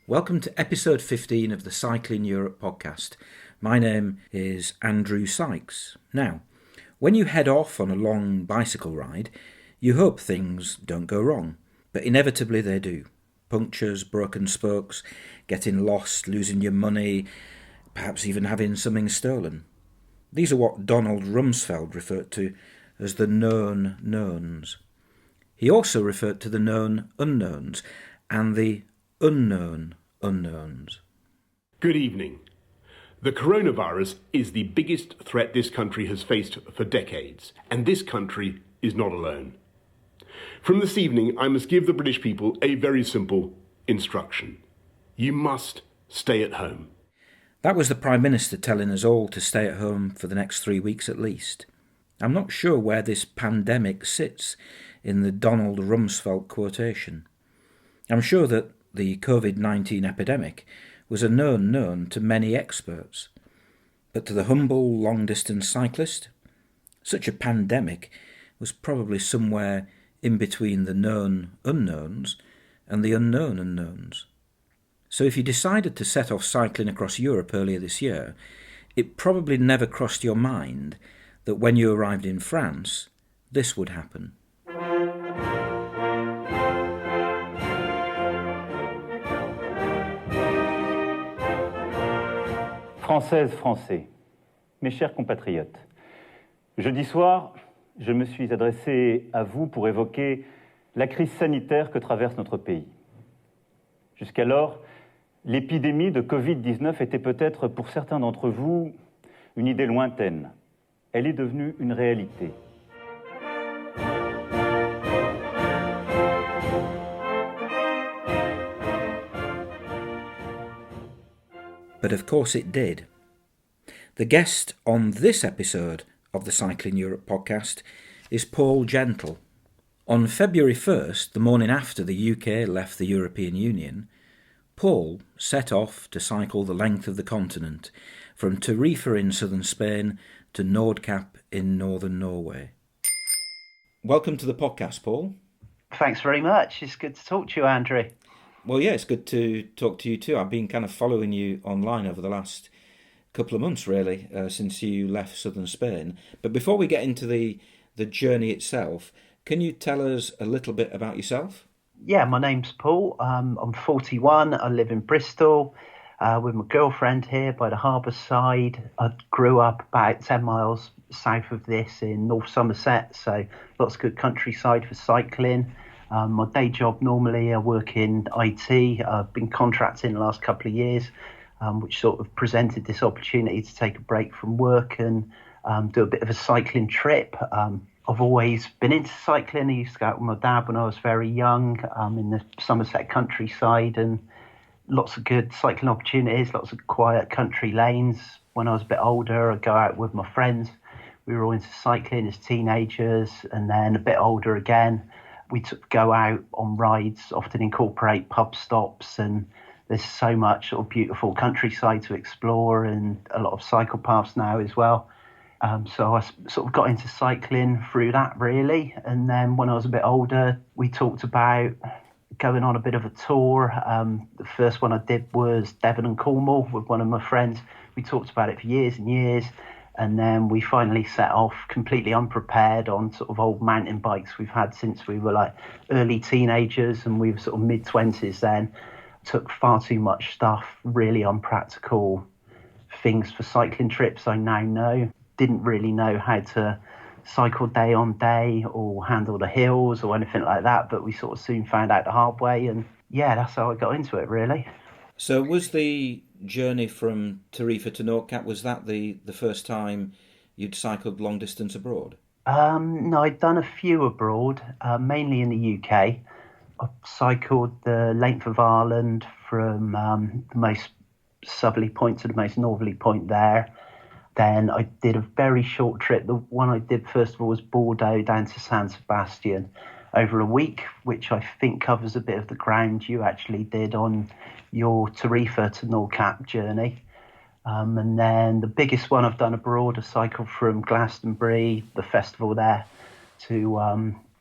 Welcome to episode 15 of the Cycling Europe podcast. My name is Andrew Sykes. Now, when you head off on a long bicycle ride, you hope things don't go wrong, but inevitably they do. Punctures, broken spokes, getting lost, losing your money, perhaps even having something stolen. These are what Donald Rumsfeld referred to as the known knowns. He also referred to the known unknowns and the unknown unknowns. Good evening. The coronavirus is the biggest threat this country has faced for decades, and this country is not alone. From this evening, I must give the British people a very simple instruction. You must stay at home. That was the Prime Minister telling us all to stay at home for the next 3 weeks at least. I'm not sure where this pandemic sits in the Donald Rumsfeld quotation. I'm sure that the COVID-19 epidemic was a known known to many experts. But to the humble long-distance cyclist, such a pandemic was probably somewhere in between the known unknowns and the unknown unknowns. So if you decided to set off cycling across Europe earlier this year, it probably never crossed your mind that when you arrived in France, this would happen. Françaises, Français, mes chers compatriotes, jeudi soir, je me suis adressé à vous pour évoquer la crise sanitaire que traverse notre pays. Jusqu'alors, l'épidémie de Covid-19 était peut-être pour certains d'entre vous une idée lointaine. Elle est devenue une réalité. But of course it did. The guest on this episode of the Cycling Europe podcast is Paul Gentle. On February 1st, the morning after the UK left the European Union, Paul set off to cycle the length of the continent, from Tarifa in southern Spain to Nordkapp in northern Norway. Welcome to the podcast, Paul. Thanks very much. It's good to talk to you, Andrew. Well, yeah, it's good to talk to you too. I've been kind of following you online over the last couple of months, really, since you left southern Spain. But before we get into the journey itself, can you tell us a little bit about yourself? Yeah, my name's Paul. I'm 41. I live in Bristol with my girlfriend here by the harbour side. I grew up about 10 miles south of this in North Somerset, so lots of good countryside for cycling. My day job, normally I work in IT. I've been contracting the last couple of years, which sort of presented this opportunity to take a break from work and do a bit of a cycling trip. I've always been into cycling. I used to go out with my dad when I was very young in the Somerset countryside, and lots of good cycling opportunities, lots of quiet country lanes. When I was a bit older, I'd go out with my friends. We were all into cycling as teenagers, and then a bit older again, we'd go out on rides, often incorporate pub stops, and there's so much sort of beautiful countryside to explore and a lot of cycle paths now as well. So I sort of got into cycling through that, really. And then when I was a bit older, we talked about going on a bit of a tour. The first one I did was Devon and Cornwall with one of my friends. We talked about it for years and years. And then we finally set off completely unprepared on sort of old mountain bikes we've had since we were like early teenagers, and we were sort of mid-20s then. Took far too much stuff, really unpractical things for cycling trips I now know. Didn't really know how to cycle day on day or handle the hills or anything like that, but we sort of soon found out the hard way, and yeah, that's how I got into it, really. So was the journey from Tarifa to Nordkapp, was that the first time you'd cycled long distance abroad? No, I'd done a few abroad, mainly in the UK. I cycled the length of Ireland from the most southerly point to the most northerly point there. Then I did a very short trip. The one I did first of all was Bordeaux down to San Sebastian over a week, which I think covers a bit of the ground you actually did on your Tarifa to Nordkapp journey. And then the biggest one I've done abroad, I cycled from Glastonbury, the festival there, to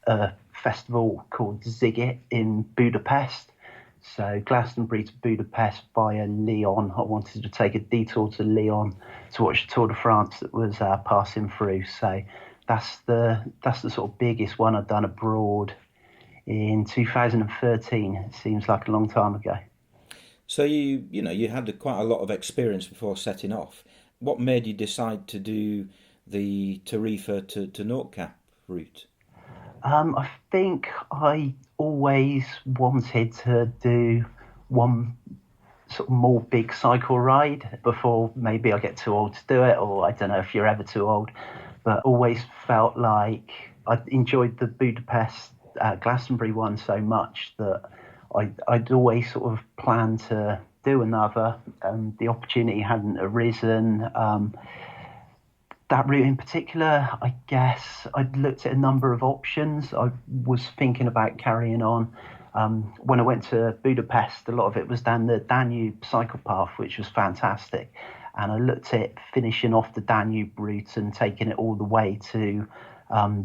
a festival called Ziget in Budapest. So Glastonbury to Budapest via Lyon. I wanted to take a detour to Lyon to watch the Tour de France that was passing through. So that's the sort of biggest one I've done abroad in 2013. It seems like a long time ago. So you had quite a lot of experience before setting off. What made you decide to do the Tarifa to Nordkapp route? I think I always wanted to do one sort of more big cycle ride before maybe I get too old to do it, or I don't know if you're ever too old, but always felt like I enjoyed the Budapest Glastonbury one so much that I'd always sort of planned to do another. The opportunity hadn't arisen. That route in particular, I guess I'd looked at a number of options. I was thinking about carrying on. When I went to Budapest, a lot of it was down the Danube cycle path, which was fantastic. And I looked at finishing off the Danube route and taking it all the way to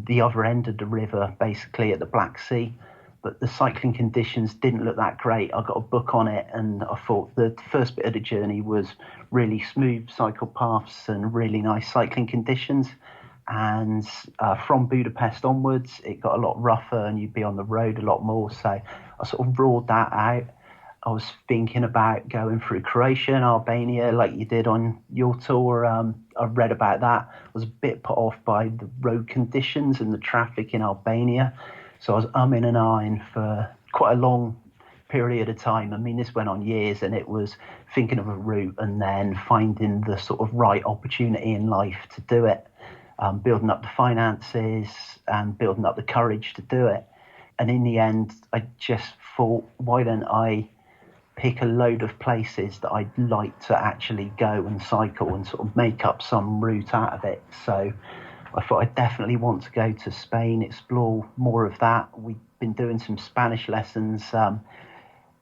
the other end of the river, basically at the Black Sea. But the cycling conditions didn't look that great. I got a book on it, and I thought the first bit of the journey was really smooth cycle paths and really nice cycling conditions. And from Budapest onwards, it got a lot rougher and you'd be on the road a lot more. So I sort of ruled that out. I was thinking about going through Croatia and Albania like you did on your tour. I read about that. I was a bit put off by the road conditions and the traffic in Albania. So I was umming and ahhing for quite a long period of time. I mean, this went on years, and it was thinking of a route and then finding the sort of right opportunity in life to do it, building up the finances and building up the courage to do it. And in the end, I just thought, why don't I pick a load of places that I'd like to actually go and cycle and sort of make up some route out of it. So I thought I definitely want to go to Spain, explore more of that. We've been doing some Spanish lessons.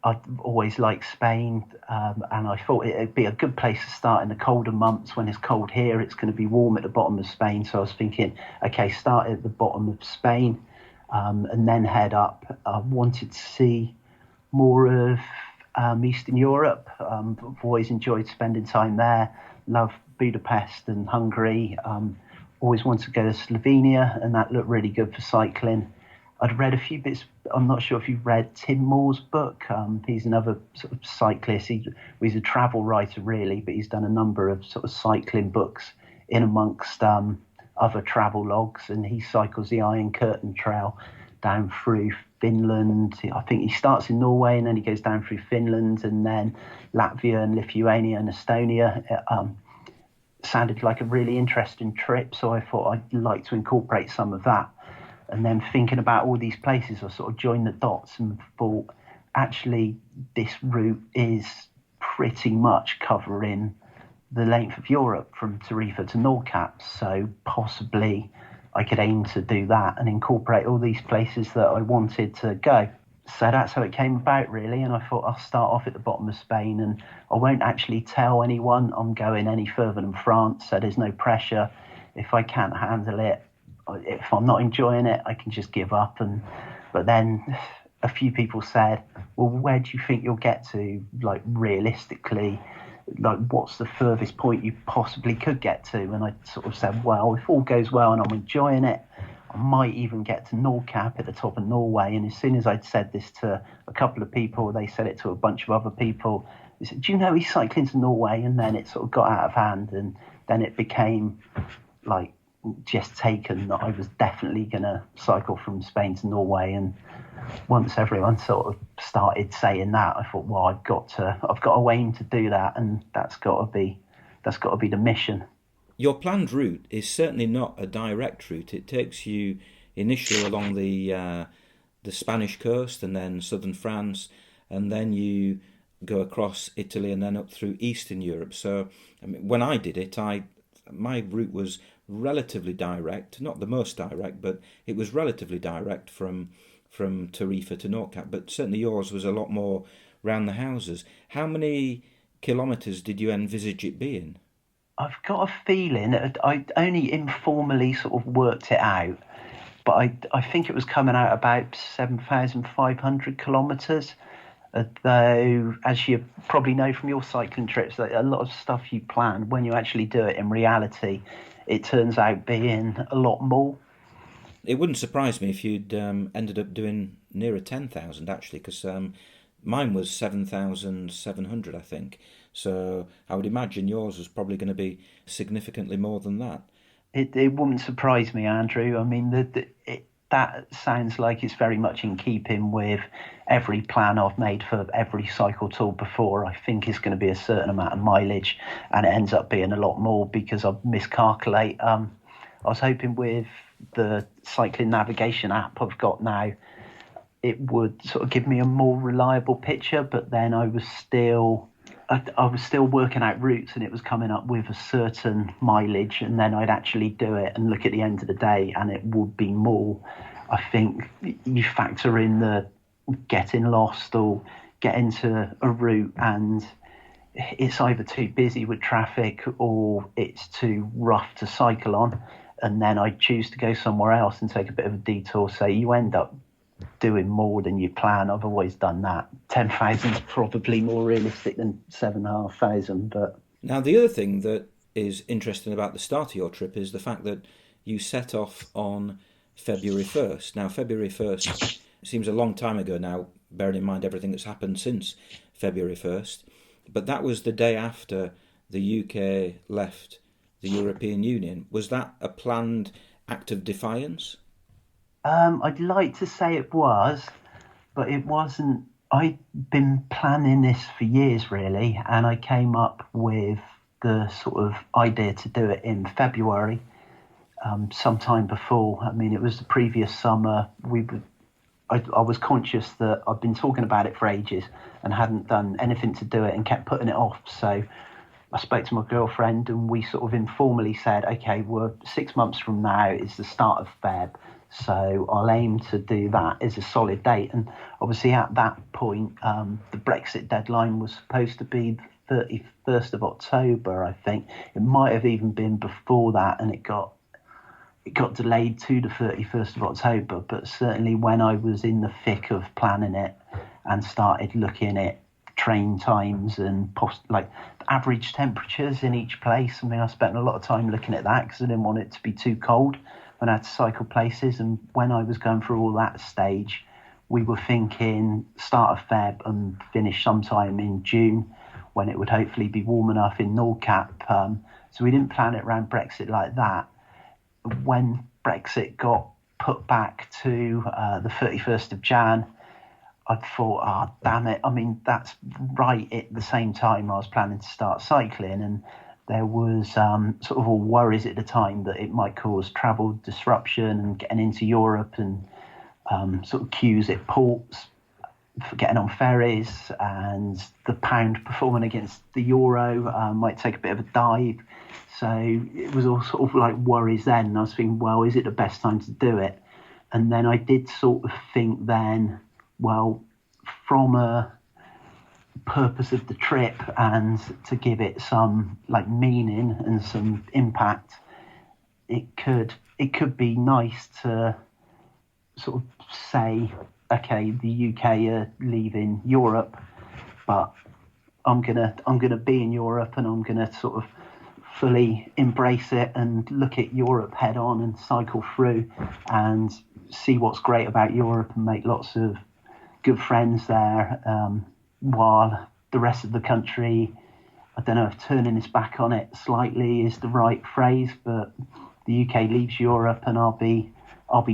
I've always liked Spain, and I thought it'd be a good place to start in the colder months. When it's cold here, it's going to be warm at the bottom of Spain. So I was thinking, okay, start at the bottom of Spain and then head up. I wanted to see more of Eastern Europe. I've always enjoyed spending time there. Love Budapest and Hungary. Always wanted to go to Slovenia, and that looked really good for cycling. I'd read a few bits. I'm not sure if you've read Tim Moore's book. He's another sort of cyclist. He's a travel writer, really, but he's done a number of sort of cycling books in amongst other travel logs, and he cycles the Iron Curtain Trail down through Finland. I think he starts in Norway, and then he goes down through Finland, and then Latvia and Lithuania and Estonia. Sounded like a really interesting trip, so I thought I'd like to incorporate some of that. And then thinking about all these places, I sort of joined the dots and thought, actually, this route is pretty much covering the length of Europe from Tarifa to Nordkapp. So possibly I could aim to do that and incorporate all these places that I wanted to go. So that's how it came about, really. And I thought I'll start off at the bottom of Spain, and I won't actually tell anyone I'm going any further than France. So there's no pressure. If I can't handle it, if I'm not enjoying it, I can just give up. But then a few people said, well, where do you think you'll get to, like, realistically? Like, what's the furthest point you possibly could get to? And I sort of said, well, if all goes well and I'm enjoying it, I might even get to Nordkapp at the top of Norway. And as soon as I'd said this to a couple of people, they said it to a bunch of other people. They said, do you know he's cycling to Norway? And then it sort of got out of hand, and then it became like just taken that I was definitely going to cycle from Spain to Norway. And once everyone sort of started saying that, I thought, well, I've got to aim to do that, and that's got to be the mission. Your planned route is certainly not a direct route. It takes you initially along the Spanish coast and then southern France, and then you go across Italy and then up through Eastern Europe. So, I mean, when I did it, my route was relatively direct, not the most direct, but it was relatively direct from Tarifa to Nordkapp. But certainly yours was a lot more round the houses. How many kilometres did you envisage it being? I've got a feeling, I only informally sort of worked it out, but I think it was coming out about 7,500 kilometres. Though, as you probably know from your cycling trips, that a lot of stuff you plan, when you actually do it in reality, it turns out being a lot more. It wouldn't surprise me if you'd ended up doing nearer 10,000 actually, because mine was 7,700, I think. So I would imagine yours was probably going to be significantly more than that. It wouldn't surprise me, Andrew. I mean, that sounds like it's very much in keeping with every plan I've made for every cycle tour before. I think it's going to be a certain amount of mileage, and it ends up being a lot more because I miscalculate. I was hoping with the cycling navigation app I've got now, it would sort of give me a more reliable picture, but then I was still working out routes, and it was coming up with a certain mileage, and then I'd actually do it and look at the end of the day and it would be more. I think you factor in the getting lost or getting to a route and it's either too busy with traffic or it's too rough to cycle on, and then I choose to go somewhere else and take a bit of a detour, so you end up doing more than you plan. I've always done that. 10,000 is probably more realistic than 7,500. But now, the other thing that is interesting about the start of your trip is the fact that you set off on February 1st. Now, February 1st seems a long time ago now, bearing in mind everything that's happened since February 1st. But that was the day after the UK left the European Union. Was that a planned act of defiance? I'd like to say it was, but it wasn't. I'd been planning this for years, really, and I came up with the sort of idea to do it in February, sometime before. I mean, it was the previous summer. I was conscious that I'd been talking about it for ages and hadn't done anything to do it and kept putting it off. So I spoke to my girlfriend and we sort of informally said, okay, well, 6 months from now is the start of Feb. So I'll aim to do that as a solid date. And obviously at that point, the Brexit deadline was supposed to be the 31st of October, I think. It might have even been before that, and it got delayed to the 31st of October. But certainly when I was in the thick of planning it and started looking at train times and the average temperatures in each place, I mean, I spent a lot of time looking at that because I didn't want it to be too cold when I had to cycle places. And when I was going through all that stage, we were thinking start of Feb and finish sometime in June when it would hopefully be warm enough in Nordkapp. So we didn't plan it around Brexit like that. When Brexit got put back to the 31st of Jan, I thought, damn it. I mean, that's right at the same time I was planning to start cycling, and there was sort of all worries at the time that it might cause travel disruption and getting into Europe and sort of queues at ports for getting on ferries, and the pound performing against the euro might take a bit of a dive. So it was all sort of like worries then. And I was thinking, well, is it the best time to do it? And then I did sort of think then, well, from a purpose of the trip and to give it some like meaning and some impact, it could be nice to sort of say, okay, the UK are leaving Europe, but I'm gonna be in Europe and I'm gonna sort of fully embrace it and look at Europe head on and cycle through and see what's great about Europe and make lots of good friends there, while the rest of the country, I don't know if turning his back on it slightly is the right phrase, but the UK leaves Europe and I'll be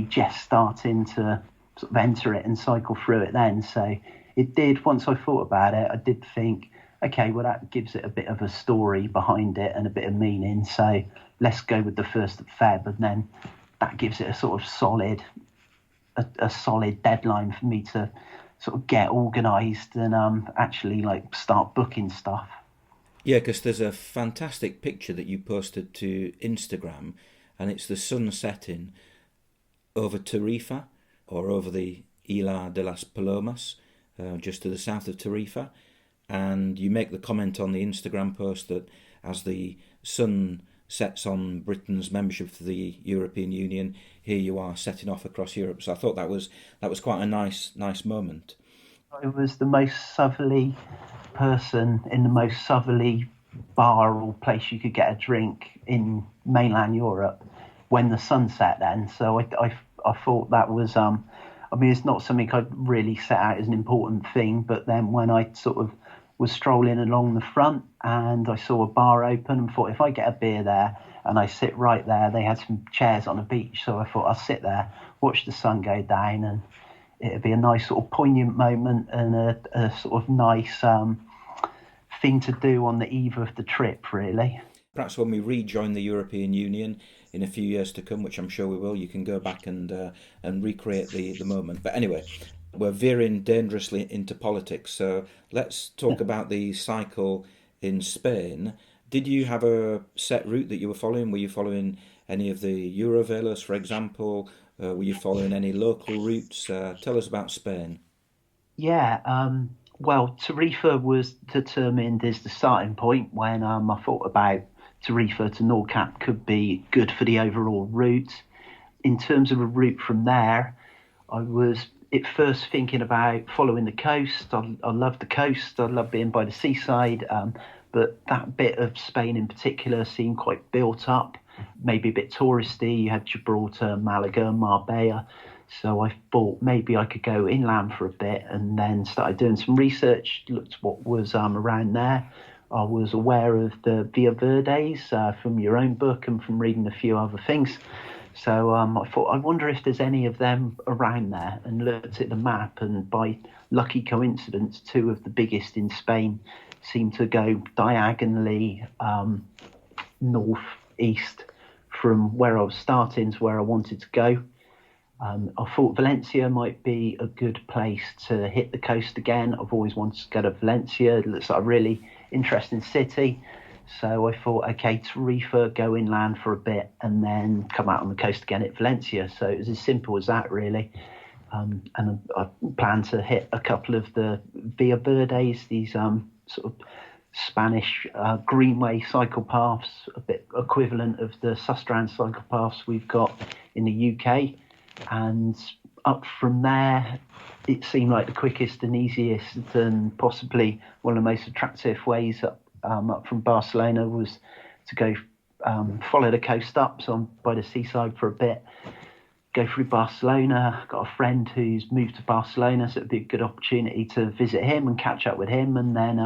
just starting to sort of enter it and cycle through it then. So it did, once I thought about it, I did think, okay, well, that gives it a bit of a story behind it and a bit of meaning. So let's go with the 1st of Feb, and then that gives it a sort of solid deadline for me to sort of get organised and actually like start booking stuff. Yeah, because there's a fantastic picture that you posted to Instagram, and it's the sun setting over Tarifa, or over the Isla de las Palomas, just to the south of Tarifa. And you make the comment on the Instagram post that as the sun sets on Britain's membership of the European Union, here you are setting off across Europe. So I thought that was quite a nice moment. I was the most southerly person in the most southerly bar or place you could get a drink in mainland Europe when the sun set then. So I thought that was, I mean, it's not something I'd really set out as an important thing, but then when I sort of was strolling along the front and I saw a bar open and thought if I get a beer there and I sit right there, they had some chairs on the beach. So I thought I'll sit there, watch the sun go down, and it'd be a nice sort of poignant moment and a sort of nice thing to do on the eve of the trip, really. Perhaps when we rejoin the European Union in a few years to come, which I'm sure we will, you can go back and recreate the moment. But anyway, we're veering dangerously into politics, so let's talk about the cycle in Spain. Did you have a set route that you were following? Were you following any of the Eurovelos, for example? Were you following any local routes? Tell us about Spain. Yeah, well, Tarifa was determined as the starting point when I thought about Tarifa to Nordkapp could be good for the overall route. In terms of a route from there, I was at first thinking about following the coast. I love the coast. I love being by the seaside, but that bit of Spain in particular seemed quite built up, maybe a bit touristy. You had Gibraltar, Malaga, Marbella. So I thought maybe I could go inland for a bit and then started doing some research, looked what was around there. I was aware of the Via Verdes from your own book and from reading a few other things. So I thought, I wonder if there's any of them around there, and looked at the map, and by lucky coincidence, two of the biggest in Spain seem to go diagonally north-east from where I was starting to where I wanted to go. I thought Valencia might be a good place to hit the coast again. I've always wanted to go to Valencia. It looks like a really interesting city. So I thought, okay, Tarifa, go inland for a bit and then come out on the coast again at Valencia. So it was as simple as that, really. And I plan to hit a couple of the Via Verdes, these sort of Spanish greenway cycle paths, a bit equivalent of the Sustrand cycle paths we've got in the UK. And up from there, it seemed like the quickest and easiest and possibly one of the most attractive ways up from Barcelona was to go follow the coast up, so I'm by the seaside for a bit, go through Barcelona. I've got a friend who's moved to Barcelona, so it'd be a good opportunity to visit him and catch up with him, and then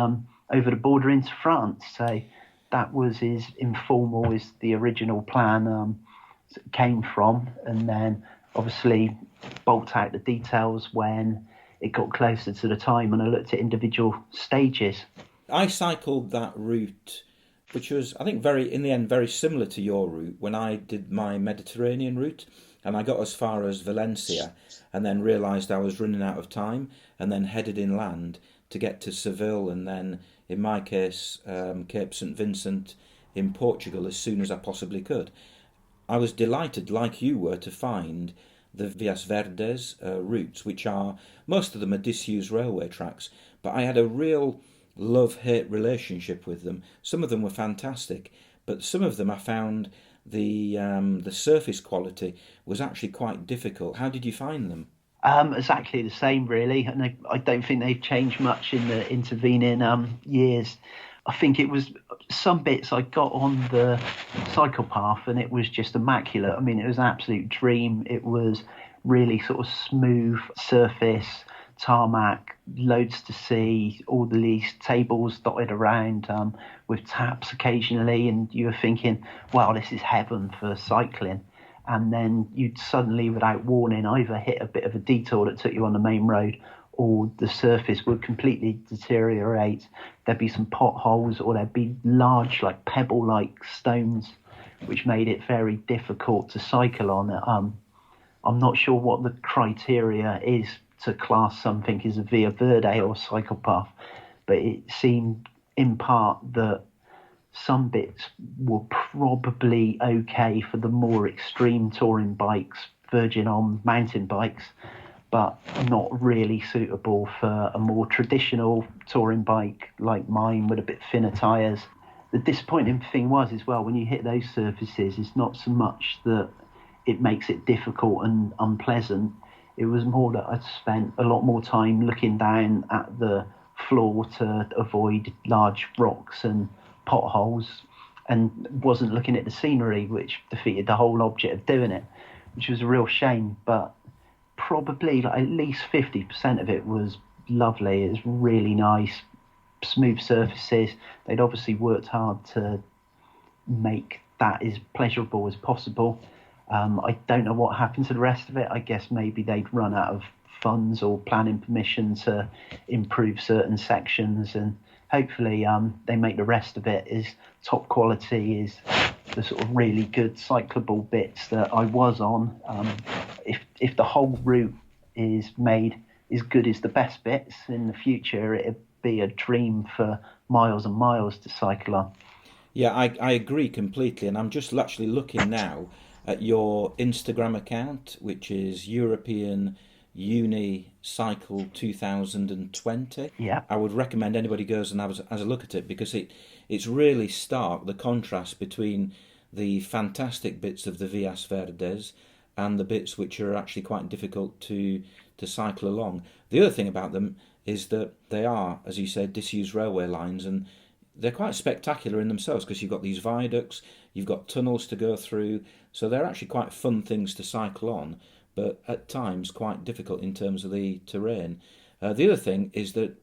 over the border into France. So that was as informal as the original plan came from, and then obviously bulked out the details when it got closer to the time and I looked at individual stages. I cycled that route, which was, I think, in the end, very similar to your route when I did my Mediterranean route, and I got as far as Valencia and then realised I was running out of time and then headed inland to get to Seville and then, in my case, Cape St. Vincent in Portugal as soon as I possibly could. I was delighted, like you were, to find the Vias Verdes routes, which are, most of them are disused railway tracks, but I had a real love-hate relationship with them. Some of them were fantastic, but some of them I found the surface quality was actually quite difficult. How did you find them? Exactly the same, really, and I don't think they've changed much in the intervening years. I think it was some bits I got on the cycle path and it was just immaculate. I mean, it was an absolute dream. It was really sort of smooth surface, tarmac, loads to see, all these tables dotted around with taps occasionally, and you were thinking, wow, this is heaven for cycling. And then you'd suddenly, without warning, either hit a bit of a detour that took you on the main road, or the surface would completely deteriorate. There'd be some potholes, or there'd be large, like pebble-like stones, which made it very difficult to cycle on. I'm not sure what the criteria is to class something as a Via Verde or cycle path, but it seemed in part that some bits were probably okay for the more extreme touring bikes, verging on mountain bikes, but not really suitable for a more traditional touring bike like mine with a bit thinner tyres. The disappointing thing was as well, when you hit those surfaces, it's not so much that it makes it difficult and unpleasant, It was more that I'd spent a lot more time looking down at the floor to avoid large rocks and potholes, and wasn't looking at the scenery, which defeated the whole object of doing it, which was a real shame. But probably like at least 50% of it was lovely. It was really nice, smooth surfaces. They'd obviously worked hard to make that as pleasurable as possible. I don't know what happened to the rest of it. I guess maybe they'd run out of funds or planning permission to improve certain sections, and hopefully they make the rest of it as top quality as the sort of really good cyclable bits that I was on. If the whole route is made as good as the best bits in the future, it'd be a dream for miles and miles to cycle on. Yeah, I agree completely, and I'm just actually looking now at your Instagram account, which is European Uni Cycle 2020. Yeah. I would recommend anybody goes and has a look at it, because it's really stark, the contrast between the fantastic bits of the Vias Verdes and the bits which are actually quite difficult to cycle along. The other thing about them is that they are, as you said, disused railway lines, and they're quite spectacular in themselves, because you've got these viaducts, you've got tunnels to go through, so they're actually quite fun things to cycle on, but at times quite difficult in terms of the terrain. The other thing is that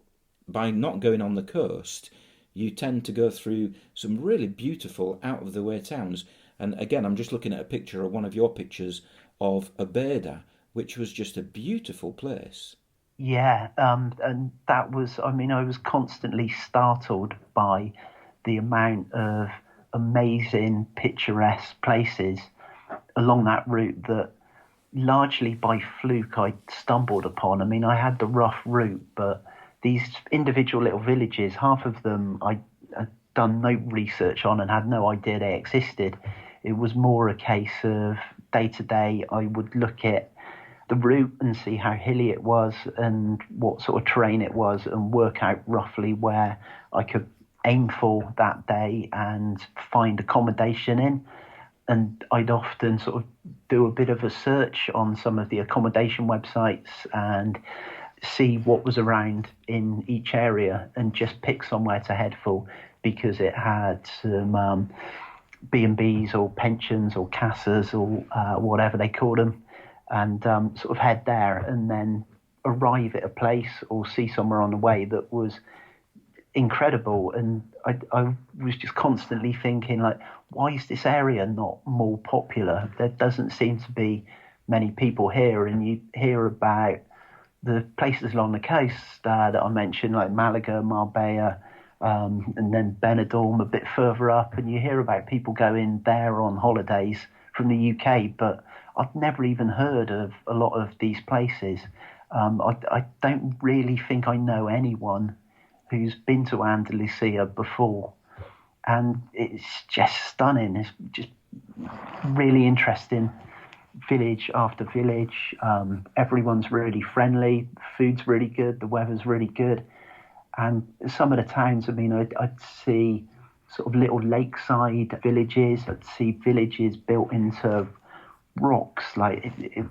by not going on the coast, you tend to go through some really beautiful out-of-the-way towns. And again, I'm just looking at a picture, of one of your pictures, of Abeda, which was just a beautiful place. Yeah, and that was, I mean, I was constantly startled by the amount of amazing, picturesque places along that route that largely by fluke I stumbled upon. I mean, I had the rough route, but these individual little villages, half of them I had done no research on and had no idea they existed. It was more a case of day to day, I would look at the route and see how hilly it was and what sort of terrain it was, and work out roughly where I could aim for that day and find accommodation in. And I'd often sort of do a bit of a search on some of the accommodation websites and see what was around in each area and just pick somewhere to head for, because it had some B&Bs or pensions or casas or whatever they called them, and sort of head there and then arrive at a place or see somewhere on the way that was incredible. And I was just constantly thinking, like, why is this area not more popular? There doesn't seem to be many people here, and you hear about the places along the coast that I mentioned, like Malaga, Marbella, and then Benidorm a bit further up, and you hear about people going there on holidays from the UK, but I've never even heard of a lot of these places. I don't really think I know anyone who's been to Andalusia before, and it's just stunning. It's just really interesting, village after village. Everyone's really friendly, food's really good, the weather's really good, and some of the towns, I mean, I'd see sort of little lakeside villages. I'd see villages built into rocks. Like it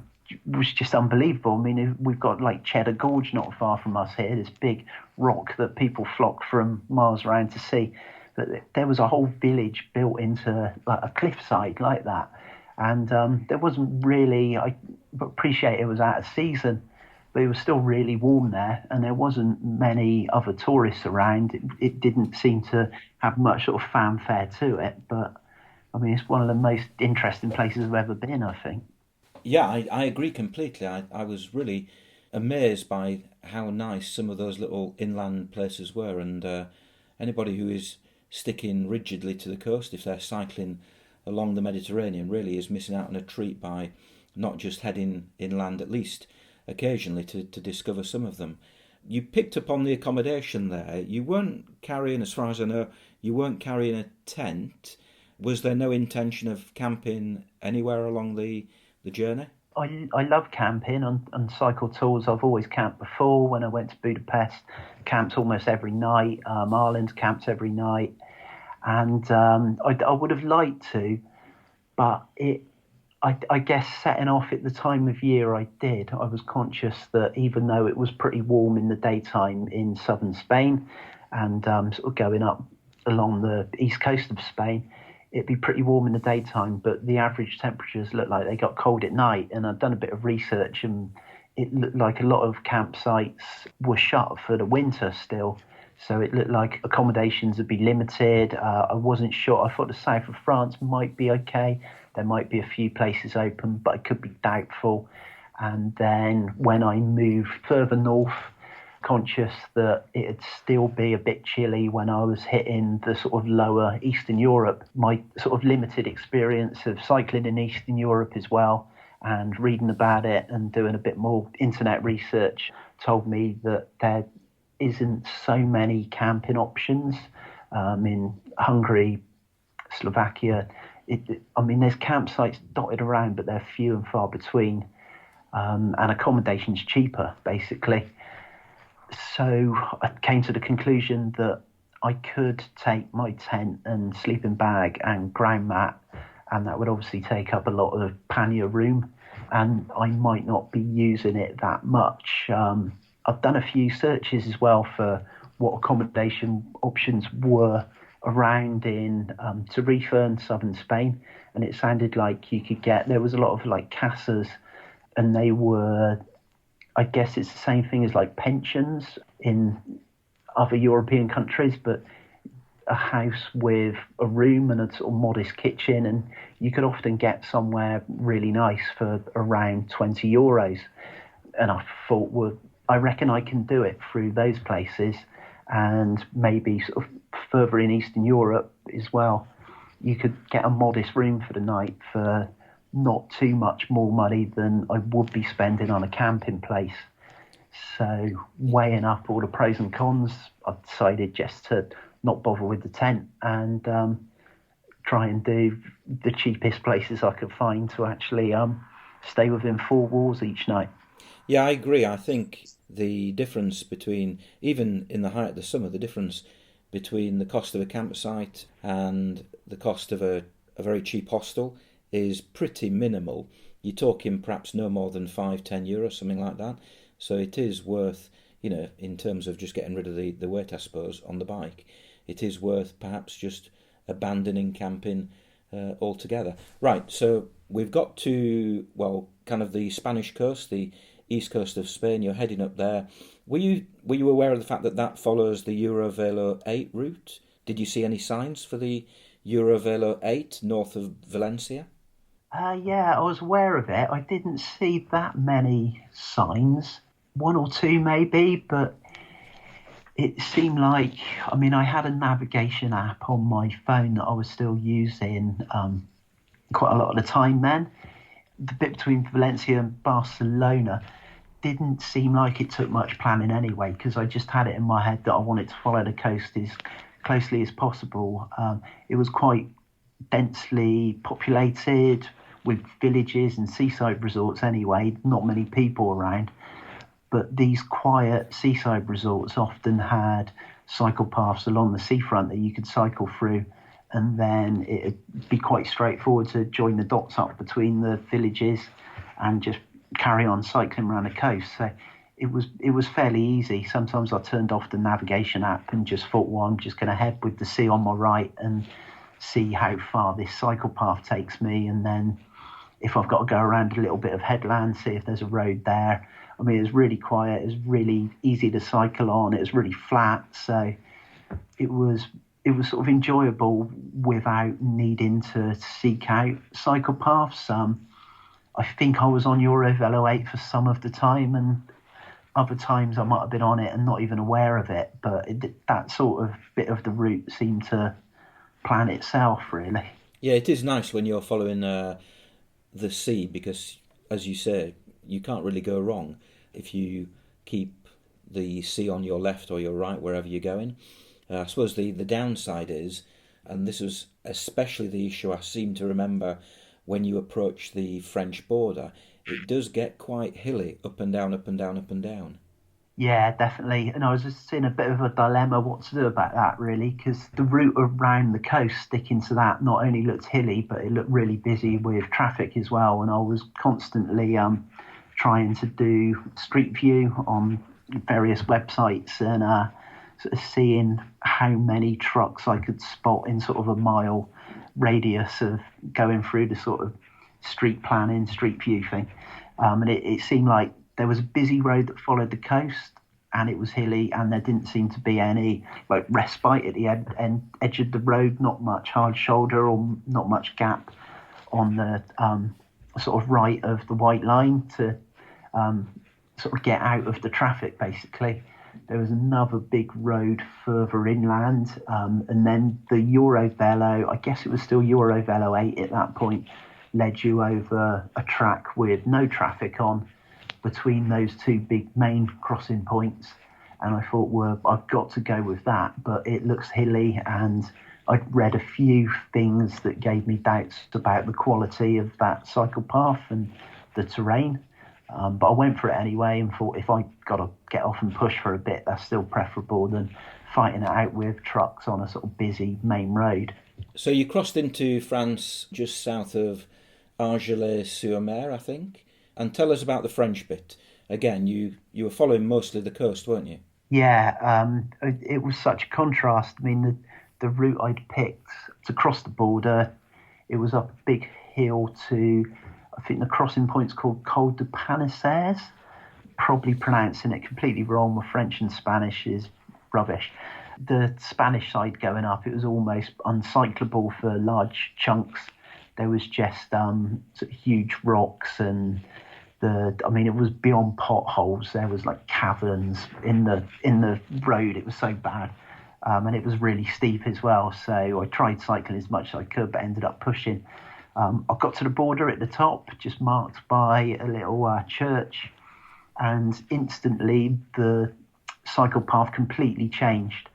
was just unbelievable. I mean, we've got like Cheddar Gorge not far from us here, this big rock that people flock from miles around to see. But there was a whole village built into like a cliffside like that, and there wasn't really. I appreciate it was out of season, but it was still really warm there, and there wasn't many other tourists around. It didn't seem to have much sort of fanfare to it, but I mean, it's one of the most interesting places I've ever been, I think. Yeah, I agree completely. I was really amazed by how nice some of those little inland places were, and anybody who is sticking rigidly to the coast, if they're cycling along the Mediterranean, really is missing out on a treat by not just heading inland, at least occasionally, to discover some of them. You picked up on the accommodation there. You weren't carrying, as far as I know, you weren't carrying a tent. Was there no intention of camping anywhere along the journey? I love camping on cycle tours. I've always camped before. When I went to Budapest, camped almost every night. Ireland camped every night. And I would have liked to, but I guess setting off at the time of year I did, I was conscious that even though it was pretty warm in the daytime in southern Spain and sort of going up along the east coast of Spain, it'd be pretty warm in the daytime, but the average temperatures looked like they got cold at night. And I'd done a bit of research, and it looked like a lot of campsites were shut for the winter still. So it looked like accommodations would be limited. I wasn't sure. I thought the south of France might be okay. There might be a few places open, but it could be doubtful. And then when I moved further north, conscious that it'd still be a bit chilly when I was hitting the sort of lower Eastern Europe. My sort of limited experience of cycling in Eastern Europe as well, and reading about it and doing a bit more internet research, told me that there isn't so many camping options in Hungary, Slovakia. There's campsites dotted around, but they're few and far between, and accommodation's cheaper, basically. So I came to the conclusion that I could take my tent and sleeping bag and ground mat, and that would obviously take up a lot of pannier room, and I might not be using it that much. I've done a few searches as well for what accommodation options were around in Tarifa in southern Spain, and it sounded like there was a lot of like casas, and they were, I guess it's the same thing as like pensions in other European countries, but a house with a room and a sort of modest kitchen, and you could often get somewhere really nice for around €20. And I thought, well, I reckon I can do it through those places, and maybe sort of further in Eastern Europe as well. You could get a modest room for the night for not too much more money than I would be spending on a camping place. So weighing up all the pros and cons, I decided just to not bother with the tent and try and do the cheapest places I could find to actually stay within four walls each night. Yeah, I agree. I think the difference between, even in the height of the summer, the difference between the cost of a campsite and the cost of a very cheap hostel is pretty minimal. You're talking perhaps no more than €5-10, something like that. So it is worth, in terms of just getting rid of the weight, I suppose, on the bike, it is worth perhaps just abandoning camping altogether. Right, so we've got to, kind of the Spanish coast, the east coast of Spain. You're heading up there. Were you aware of the fact that follows the Eurovelo 8 route? Did you see any signs for the Eurovelo 8 north of Valencia? Yeah, I was aware of it. I didn't see that many signs, one or two maybe, but it seemed like, I had a navigation app on my phone that I was still using quite a lot of the time then. The bit between Valencia and Barcelona didn't seem like it took much planning anyway, because I just had it in my head that I wanted to follow the coast as closely as possible. It was quite densely populated with villages and seaside resorts anyway, not many people around. But these quiet seaside resorts often had cycle paths along the seafront that you could cycle through, and then it'd be quite straightforward to join the dots up between the villages and just carry on cycling around the coast. So it was fairly easy. Sometimes I turned off the navigation app and just thought, well, I'm just going to head with the sea on my right and see how far this cycle path takes me, and then if I've got to go around a little bit of headland, see if there's a road there. It was really quiet, it was really easy to cycle on, it was really flat, so it was sort of enjoyable without needing to seek out cycle paths. I think I was on Eurovelo 8 for some of the time, and other times I might have been on it and not even aware of it, but that sort of bit of the route seemed to plan itself, really. Yeah, it is nice when you're following the sea, because, as you say, you can't really go wrong if you keep the sea on your left or your right, wherever you're going. I suppose the downside is, and this was especially the issue I seem to remember when you approach the French border, it does get quite hilly, up and down, up and down, up and down. Yeah, definitely. And I was just in a bit of a dilemma what to do about that, really, because the route around the coast sticking to that not only looked hilly, but it looked really busy with traffic as well. And I was constantly trying to do Street View on various websites and sort of seeing how many trucks I could spot in sort of a mile radius of going through the sort of street planning, Street View thing. And it seemed like there was a busy road that followed the coast and it was hilly and there didn't seem to be any like respite at the edge of the road, not much hard shoulder or not much gap on the sort of right of the white line to sort of get out of the traffic basically. There was another big road further inland, and then the Eurovelo, I guess it was still Eurovelo 8 at that point, led you over a track with no traffic on between those two big main crossing points. And I thought, well, I've got to go with that, but it looks hilly and I'd read a few things that gave me doubts about the quality of that cycle path and the terrain. But I went for it anyway and thought if I got to get off and push for a bit, that's still preferable than fighting it out with trucks on a sort of busy main road. So you crossed into France just south of Argelès-sur-Mer, I think. And tell us about the French bit. Again, you were following mostly the coast, weren't you? Yeah, it was such a contrast. I mean, the route I'd picked to cross the border, it was up a big hill to, I think the crossing point's called Col de Panissères. Probably pronouncing it completely wrong. My French and Spanish is rubbish. The Spanish side going up, it was almost uncyclable for large chunks. There was just sort of huge rocks and it was beyond potholes. There was like caverns in the road. It was so bad. And it was really steep as well. So I tried cycling as much as I could, but ended up pushing. I got to the border at the top, just marked by a little church, and instantly the cycle path completely changed.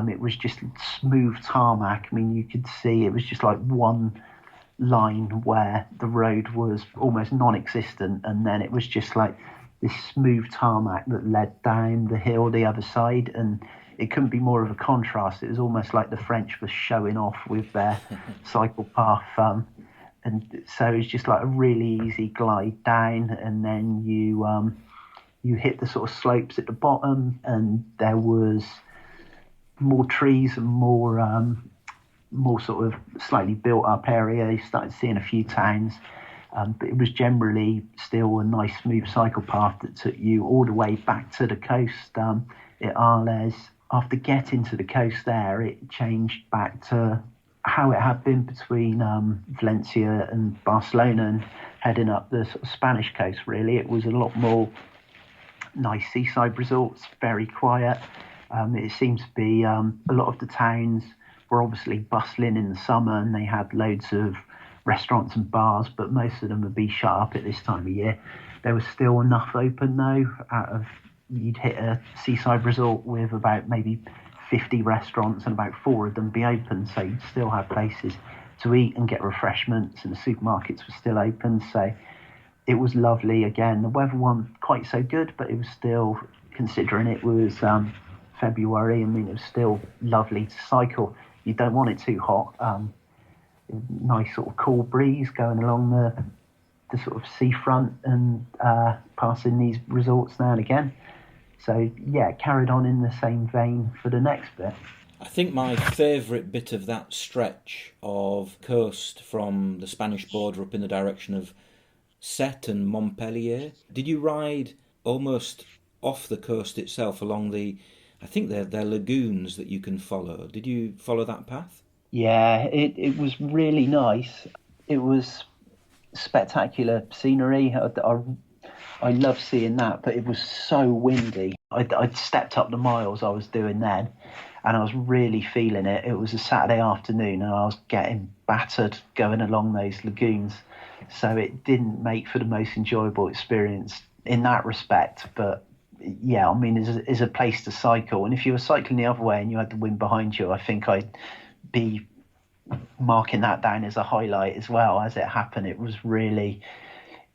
It was just smooth tarmac. I mean, you could see it was just like one line where the road was almost non-existent, and then it was just like this smooth tarmac that led down the hill the other side, and it couldn't be more of a contrast. It was almost like the French were showing off with their cycle path, and so it's just like a really easy glide down, and then you hit the sort of slopes at the bottom, and there was more trees and more sort of slightly built up area. You started seeing a few towns, but it was generally still a nice smooth cycle path that took you all the way back to the coast at Arles. After getting to the coast there, it changed back to how it had been between Valencia and Barcelona and heading up the sort of Spanish coast, really. It was a lot more nice seaside resorts, very quiet. It seemed to be a lot of the towns were obviously bustling in the summer and they had loads of restaurants and bars, but most of them would be shut up at this time of year. There was still enough open though. You'd hit a seaside resort with about maybe 50 restaurants and about 4 of them be open, so you'd still have places to eat and get refreshments, and the supermarkets were still open, so it was lovely. Again, the weather wasn't quite so good, but it was still, considering it was February, I mean, it was still lovely to cycle. You don't want it too hot. Nice sort of cool breeze going along the sort of seafront and passing these resorts now and again. So yeah, carried on in the same vein for the next bit. I think my favourite bit of that stretch of coast from the Spanish border up in the direction of Sète and Montpellier. Did you ride almost off the coast itself along I think they're lagoons that you can follow. Did you follow that path? Yeah, it was really nice. It was spectacular scenery. I love seeing that, but it was so windy. I'd stepped up the miles I was doing then, and I was really feeling it. It was a Saturday afternoon, and I was getting battered going along those lagoons. So it didn't make for the most enjoyable experience in that respect. But yeah, I mean, is a place to cycle. And if you were cycling the other way and you had the wind behind you, I think I'd be marking that down as a highlight as well. As it happened, it was really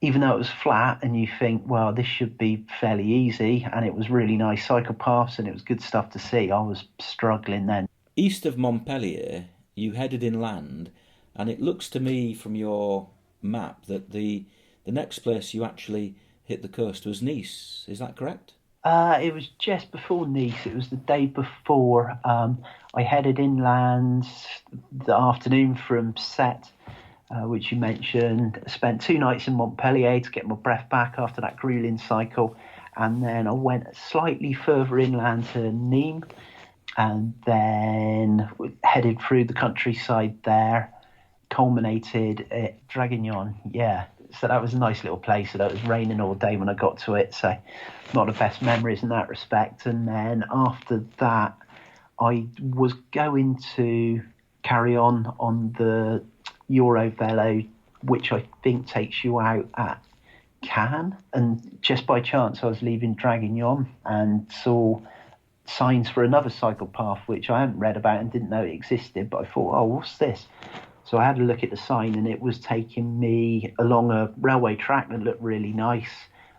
even though it was flat and you think, well, this should be fairly easy, and it was really nice cycle paths and it was good stuff to see, I was struggling then. East of Montpellier, you headed inland, and it looks to me from your map that the next place you actually hit the coast was Nice. Is that correct? It was just before Nice. It was the day before. I headed inland the afternoon from Sète, which you mentioned. Spent 2 nights in Montpellier to get my breath back after that grueling cycle. And then I went slightly further inland to Nîmes and then headed through the countryside there, culminated at Draguignan. Yeah, so that was a nice little place. So that was raining all day when I got to it, so not the best memories in that respect. And then after that, I was going to carry on the Eurovelo, which I think takes you out at Cannes. And just by chance, I was leaving Draguignan and saw signs for another cycle path, which I hadn't read about and didn't know it existed, but I thought, oh, what's this? So I had a look at the sign, and it was taking me along a railway track that looked really nice.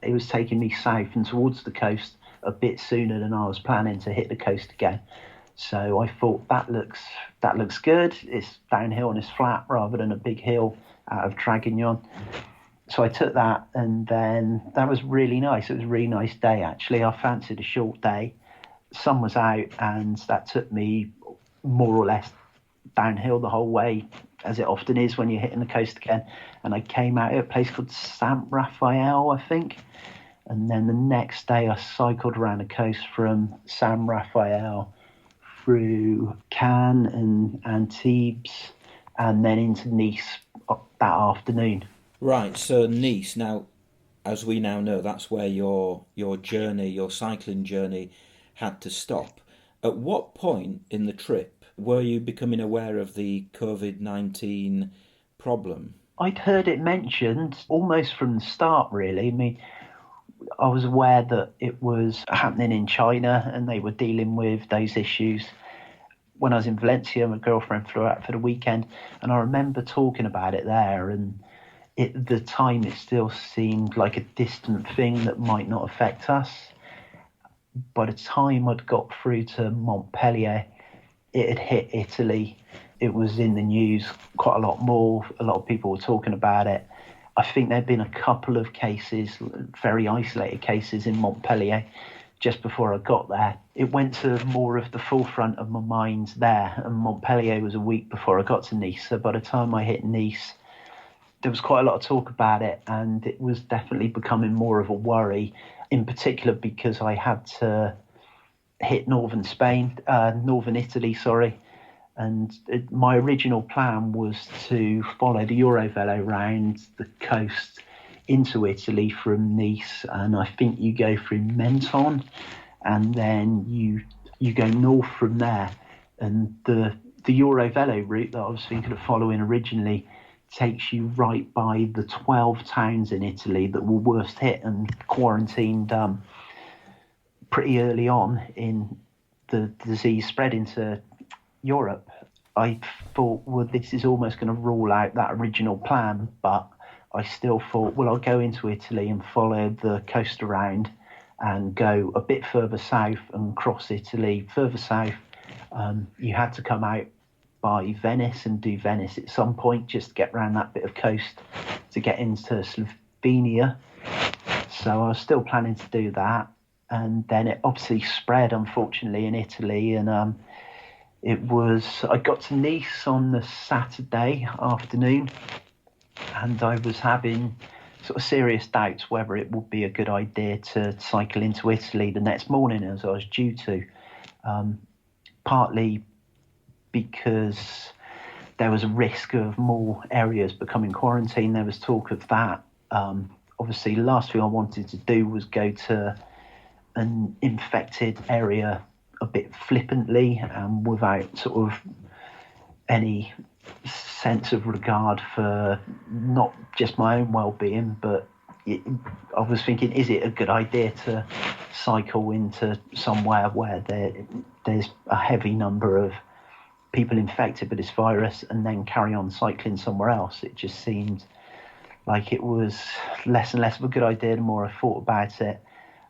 It was taking me south and towards the coast a bit sooner than I was planning to hit the coast again. So I thought that looks good. It's downhill and it's flat rather than a big hill out of Draguignan. So I took that, and then that was really nice. It was a really nice day, actually. I fancied a short day. Sun was out, and that took me more or less downhill the whole way, as it often is when you're hitting the coast again. And I came out at a place called Saint Raphael, I think. And then the next day I cycled around the coast from Saint Raphael through Cannes and Antibes and then into Nice that afternoon. Right, so Nice, now, as we now know, that's where your journey, your cycling journey, had to stop. At what point in the trip were you becoming aware of the COVID-19 problem? I'd heard it mentioned almost from the start, really. I mean, I was aware that it was happening in China and they were dealing with those issues. When I was in Valencia, my girlfriend flew out for the weekend, and I remember talking about it there, and at the time it still seemed like a distant thing that might not affect us. By the time I'd got through to Montpellier, it had hit Italy. It was in the news quite a lot more. A lot of people were talking about it. I think there'd been a couple of cases, very isolated cases in Montpellier just before I got there. It went to more of the forefront of my mind there, and Montpellier was a week before I got to Nice. So by the time I hit Nice, there was quite a lot of talk about it, and it was definitely becoming more of a worry, in particular because I had to hit northern Italy, and my original plan was to follow the Eurovelo round the coast into Italy from Nice, and I think you go through Menton, and then you go north from there, and the Eurovelo route that I was thinking of following originally takes you right by the 12 towns in Italy that were worst hit and quarantined pretty early on in the disease spread into Europe. I thought, well, this is almost going to rule out that original plan, but I still thought, well, I'll go into Italy and follow the coast around and go a bit further south and cross Italy. Further south, you had to come out by Venice and do Venice at some point just to get around that bit of coast to get into Slovenia. So I was still planning to do that. And then it obviously spread, unfortunately, in Italy. And I got to Nice on the Saturday afternoon, and I was having sort of serious doubts whether it would be a good idea to cycle into Italy the next morning as I was due to, partly because there was a risk of more areas becoming quarantine. There was talk of that. Obviously, the last thing I wanted to do was go to an infected area a bit flippantly and without sort of any sense of regard for not just my own well-being, but I was thinking, is it a good idea to cycle into somewhere where there's a heavy number of people infected with this virus and then carry on cycling somewhere else? It just seemed like it was less and less of a good idea the more I thought about it.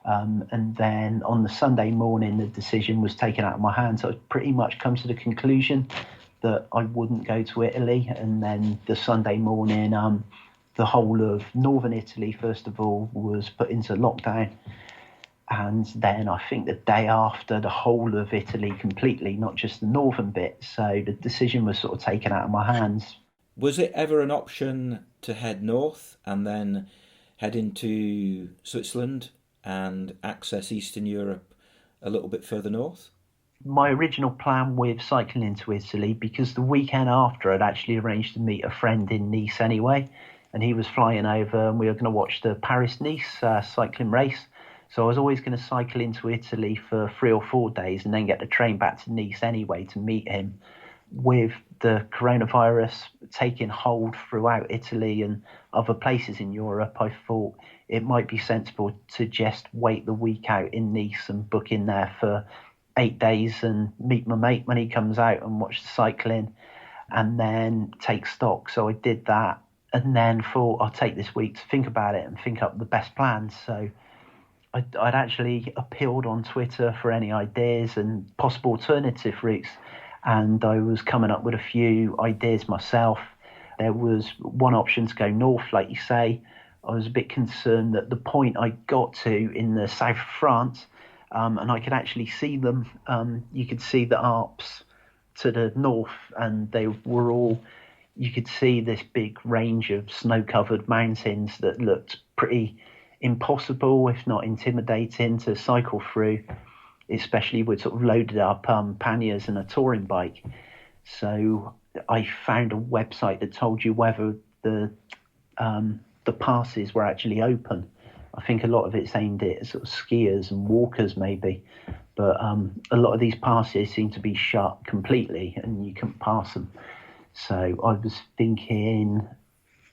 And then on the Sunday morning, the decision was taken out of my hands. So I'd pretty much come to the conclusion that I wouldn't go to Italy. And then the Sunday morning, the whole of northern Italy, first of all, was put into lockdown. And then I think the day after, the whole of Italy completely, not just the northern bit. So the decision was sort of taken out of my hands. Was it ever an option to head north and then head into Switzerland and access Eastern Europe a little bit further north? My original plan with cycling into Italy, because the weekend after I'd actually arranged to meet a friend in Nice anyway, and he was flying over and we were going to watch the Paris-Nice cycling race. So I was always going to cycle into Italy for 3 or 4 days and then get the train back to Nice anyway to meet him. With the coronavirus taking hold throughout Italy and other places in Europe, I thought it might be sensible to just wait the week out in Nice and book in there for 8 days and meet my mate when he comes out and watch the cycling and then take stock. So I did that and then thought I'll take this week to think about it and think up the best plans. So I'd actually appealed on Twitter for any ideas and possible alternative routes. And I was coming up with a few ideas myself. There was one option to go north, like you say. I was a bit concerned that the point I got to in the south of France, and I could actually see them. You could see the Alps to the north, and they were all, you could see this big range of snow-covered mountains that looked pretty impossible, if not intimidating, to cycle through, especially with sort of loaded up panniers and a touring bike. So I found a website that told you whether the passes were actually open. I think a lot of it's aimed at sort of skiers and walkers maybe, but a lot of these passes seem to be shut completely and you couldn't pass them. So I was thinking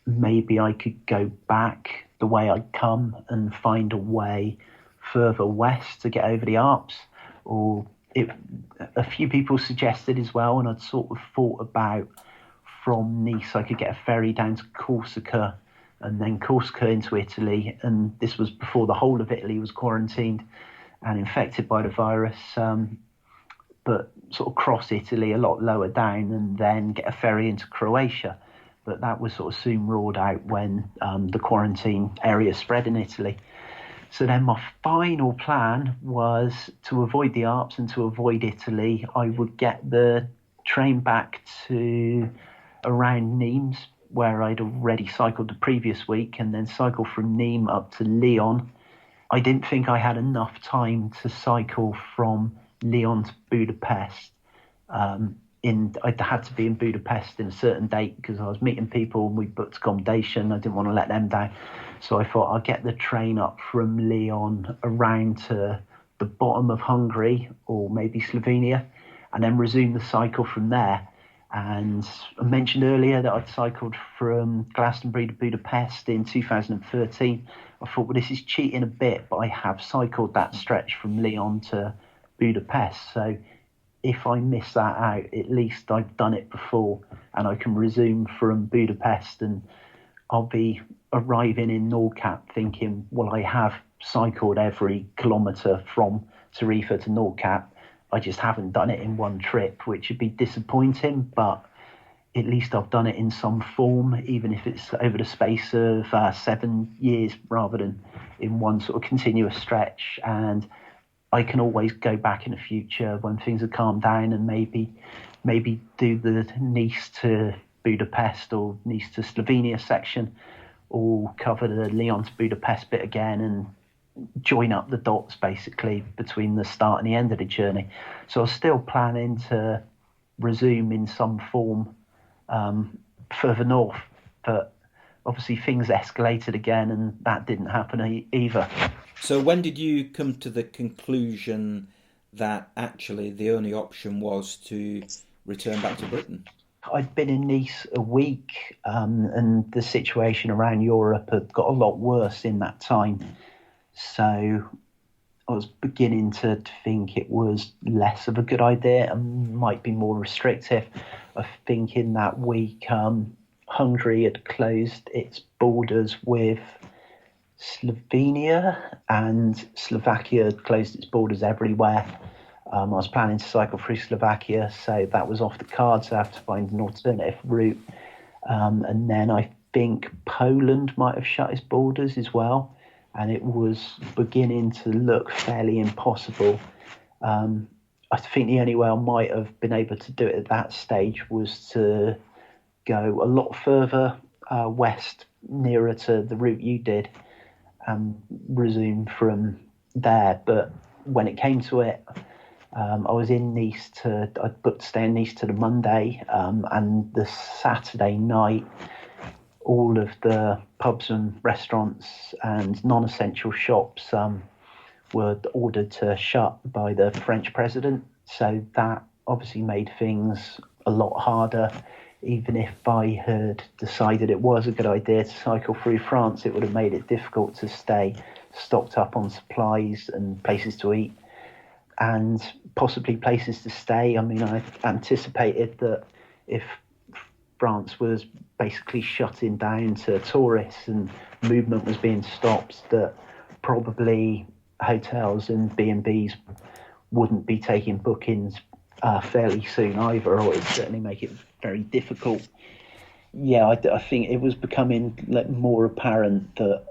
maybe I could go back the way I'd come and find a way further west to get over the Alps, or a few people suggested as well, and I'd sort of thought about from Nice I could get a ferry down to Corsica and then Corsica into Italy, and this was before the whole of Italy was quarantined and infected by the virus, but sort of cross Italy a lot lower down and then get a ferry into Croatia. But that was sort of soon ruled out when the quarantine area spread in Italy. So then my final plan was to avoid the Alps and to avoid Italy. I would get the train back to around Nîmes, where I'd already cycled the previous week, and then cycle from Nîmes up to Lyon. I didn't think I had enough time to cycle from Lyon to Budapest. I had to be in Budapest in a certain date because I was meeting people and we booked accommodation. I didn't want to let them down. So I thought I'll get the train up from Lyon around to the bottom of Hungary or maybe Slovenia and then resume the cycle from there. And I mentioned earlier that I'd cycled from Glastonbury to Budapest in 2013. I thought, well, this is cheating a bit, but I have cycled that stretch from Lyon to Budapest. So if I miss that out, at least I've done it before and I can resume from Budapest and I'll be arriving in Nordkapp thinking, well, I have cycled every kilometre from Tarifa to Nordkapp. I just haven't done it in one trip, which would be disappointing, but at least I've done it in some form, even if it's over the space of 7 years rather than in one sort of continuous stretch. And I can always go back in the future when things have calmed down and maybe do the Nice to Budapest or Nice to Slovenia section, or cover the Lyon to Budapest bit again and join up the dots basically between the start and the end of the journey. So I was still planning to resume in some form further north, but obviously things escalated again and that didn't happen either. So when did you come to the conclusion that actually the only option was to return back to Britain? I'd been in Nice a week and the situation around Europe had got a lot worse in that time. So I was beginning to think it was less of a good idea and might be more restrictive. I think in that week Hungary had closed its borders with Slovenia, and Slovakia had closed its borders everywhere. I was planning to cycle through Slovakia, so that was off the cards. I have to find an alternative route. And then I think Poland might have shut its borders as well, and it was beginning to look fairly impossible. I think the only way I might have been able to do it at that stage was to go a lot further west, nearer to the route you did, and resume from there. But when it came to it, I was in Nice I booked to stay in Nice to the Monday, and the Saturday night, all of the pubs and restaurants and non-essential shops were ordered to shut by the French president. So that obviously made things a lot harder. Even if I had decided it was a good idea to cycle through France, it would have made it difficult to stay stocked up on supplies and places to eat, and possibly places to stay. I mean, I anticipated that if France was basically shutting down to tourists and movement was being stopped, that probably hotels and B&Bs wouldn't be taking bookings fairly soon either, or it would certainly make it very difficult. Yeah, I think it was becoming more apparent that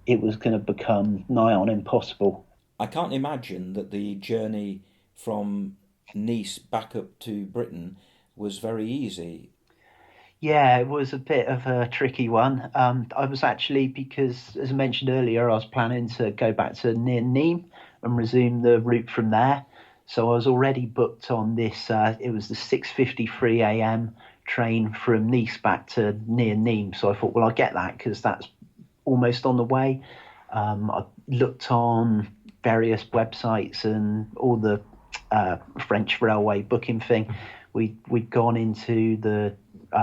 it was going to become nigh on impossible. I can't imagine that the journey from Nice back up to Britain was very easy. Yeah, it was a bit of a tricky one. I was actually, because as I mentioned earlier, I was planning to go back to near Nîmes and resume the route from there. So I was already booked on this. It was the 6:53 a.m. train from Nice back to near Nîmes. So I thought, well, I'll get that because that's almost on the way. I looked on various websites and all the French railway booking thing. We'd gone into the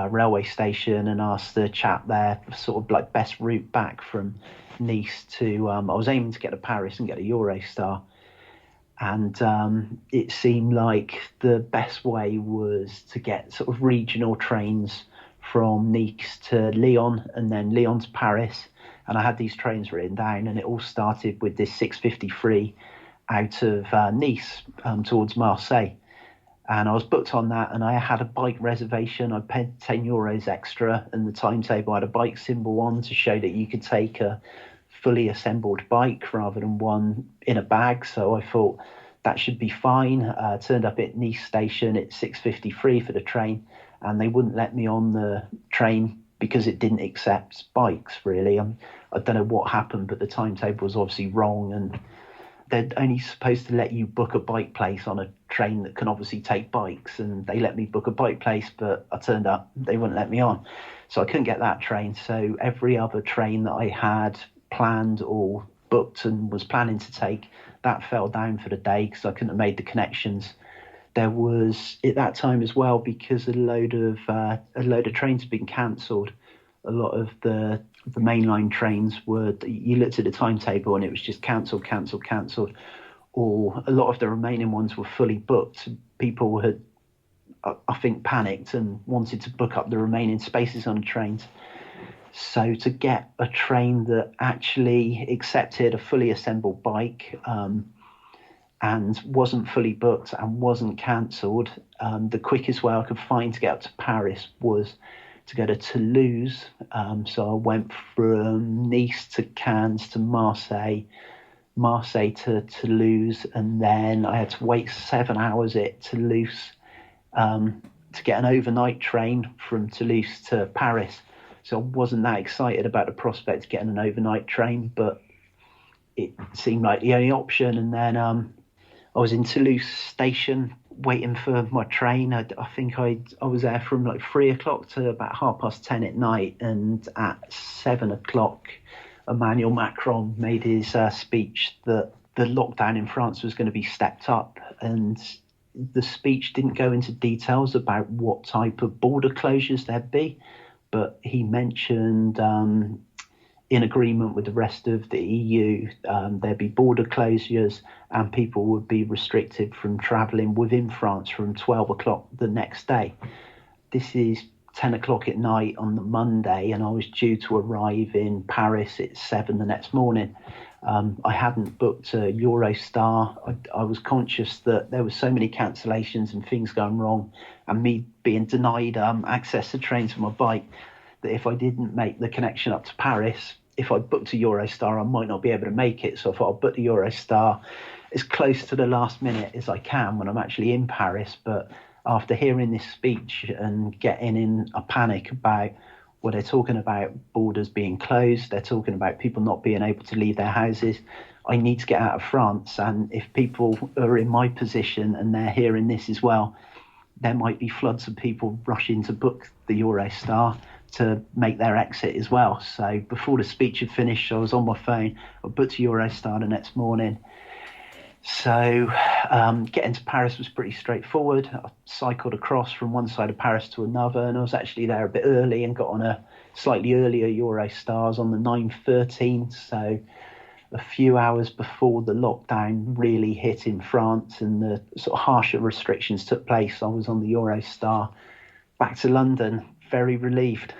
railway station and asked the chap there for sort of like best route back from Nice to. I was aiming to get to Paris and get a Eurostar, and it seemed like the best way was to get sort of regional trains from Nice to Lyon and then Lyon to Paris. And I had these trains written down, and it all started with this 6:53 out of Nice towards Marseille. And I was booked on that, and I had a bike reservation. I paid €10 extra, and the timetable had a bike symbol on to show that you could take a fully assembled bike rather than one in a bag. So I thought that should be fine. Turned up at Nice station at 6:53 for the train, and they wouldn't let me on the train because it didn't accept bikes, really. I don't know what happened, but the timetable was obviously wrong, and they're only supposed to let you book a bike place on a train that can obviously take bikes, and they let me book a bike place, but I turned up, they wouldn't let me on. So I couldn't get that train. So every other train that I had planned or booked and was planning to take, that fell down for the day because I couldn't have made the connections. There was, at that time as well, because a load of trains had been cancelled, a lot of the mainline trains were, you looked at the timetable and it was just cancelled, or a lot of the remaining ones were fully booked. People had, I think, panicked and wanted to book up the remaining spaces on the trains. So to get a train that actually accepted a fully assembled bike and wasn't fully booked and wasn't cancelled, the quickest way I could find to get up to Paris was to go to Toulouse. So I went from Nice to Cannes to Marseille to Toulouse, and then I had to wait 7 hours at Toulouse to get an overnight train from Toulouse to Paris. So I wasn't that excited about the prospect of getting an overnight train, but it seemed like the only option. And then I was in Toulouse station waiting for my train. I think I was there from like 3 o'clock to about 10:30 at night, and at 7 o'clock Emmanuel Macron made his speech that the lockdown in France was going to be stepped up, and the speech didn't go into details about what type of border closures there'd be, but he mentioned in agreement with the rest of the EU, there'd be border closures and people would be restricted from travelling within France from 12 o'clock the next day. This is 10 o'clock at night on the Monday, and I was due to arrive in Paris at 7 the next morning. I hadn't booked a Eurostar. I was conscious that there were so many cancellations and things going wrong, and me being denied access to trains for my bike, that if I didn't make the connection up to Paris, if I booked a Eurostar, I might not be able to make it. So I thought I'll book the Eurostar as close to the last minute as I can when I'm actually in Paris. But after hearing this speech and getting in a panic about, well, they're talking about borders being closed, they're talking about people not being able to leave their houses, I need to get out of France. And if people are in my position and they're hearing this as well, there might be floods of people rushing to book the Eurostar to make their exit as well. So before the speech had finished, I was on my phone. I booked a Eurostar the next morning. So getting to Paris was pretty straightforward. I cycled across from one side of Paris to another, and I was actually there a bit early and got on a slightly earlier Eurostars on the 9:13. So a few hours before the lockdown really hit in France and the sort of harsher restrictions took place, I was on the Eurostar back to London, very relieved.